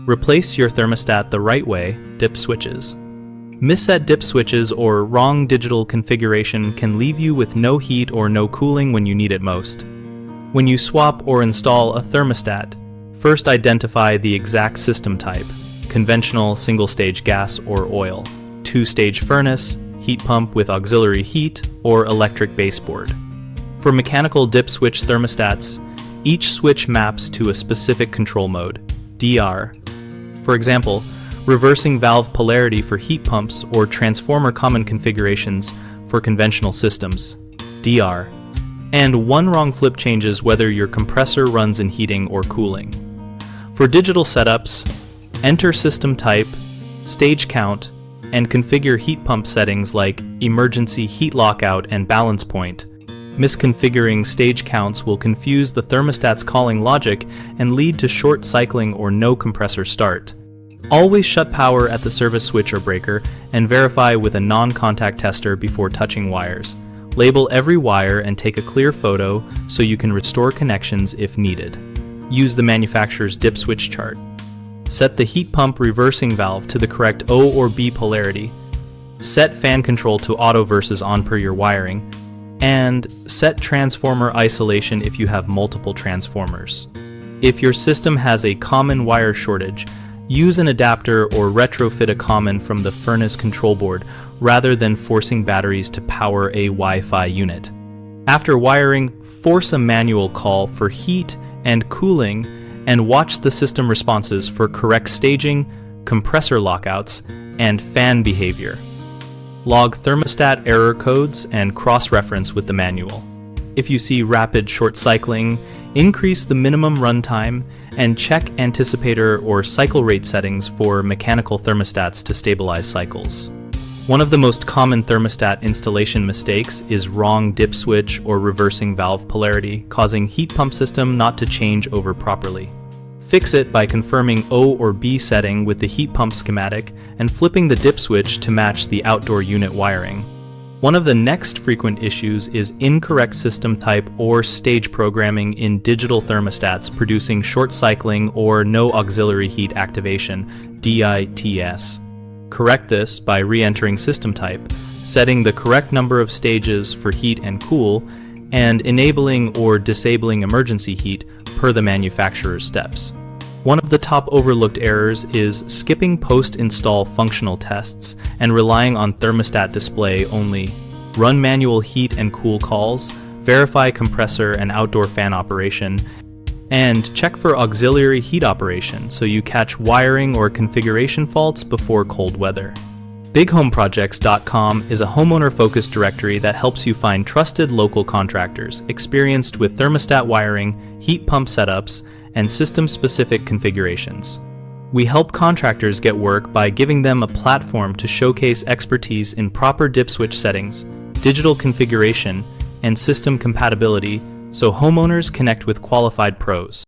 Replace your thermostat the right way, dip switches. Misset dip switches or wrong digital configuration can leave you with no heat or no cooling when you need it most. When you swap or install a thermostat, first identify the exact system type: conventional single-stage gas or oil, two-stage furnace, heat pump with auxiliary heat, or electric baseboard. For mechanical dip switch thermostats, each switch maps to a specific control mode, DR. For example, reversing valve polarity for heat pumps or transformer common configurations for conventional systems, DR. And one wrong flip changes whether your compressor runs in heating or cooling. For digital setups, enter system type, stage count, and configure heat pump settings like emergency heat lockout and balance point. Misconfiguring stage counts will confuse the thermostat's calling logic and lead to short cycling or no compressor start. Always shut power at the service switch or breaker and verify with a non-contact tester before touching wires. Label every wire and take a clear photo so you can restore connections if needed. Use the manufacturer's dip switch chart. Set the heat pump reversing valve to the correct O or B polarity. Set fan control to auto versus on per your wiring. And set transformer isolation if you have multiple transformers. If your system has a common wire shortage, use an adapter or retrofit a common from the furnace control board rather than forcing batteries to power a Wi-Fi unit. After wiring, force a manual call for heat and cooling and watch the system responses for correct staging, compressor lockouts, and fan behavior. Log thermostat error codes and cross-reference with the manual. If you see rapid short cycling, increase the minimum runtime and check anticipator or cycle rate settings for mechanical thermostats to stabilize cycles. One of the most common thermostat installation mistakes is wrong dip switch or reversing valve polarity, causing heat pump system not to change over properly. Fix it by confirming O or B setting with the heat pump schematic and flipping the dip switch to match the outdoor unit wiring. One of the next frequent issues is incorrect system type or stage programming in digital thermostats producing short cycling or no auxiliary heat activation, DITS. Correct this by re-entering system type, setting the correct number of stages for heat and cool, and enabling or disabling emergency heat per the manufacturer's steps. One of the top overlooked errors is skipping post-install functional tests and relying on thermostat display only. Run manual heat and cool calls, verify compressor and outdoor fan operation, and check for auxiliary heat operation so you catch wiring or configuration faults before cold weather. BigHomeProjects.com is a homeowner-focused directory that helps you find trusted local contractors experienced with thermostat wiring, heat pump setups, and system-specific configurations. We help contractors get work by giving them a platform to showcase expertise in proper dip switch settings, digital configuration, and system compatibility so homeowners connect with qualified pros.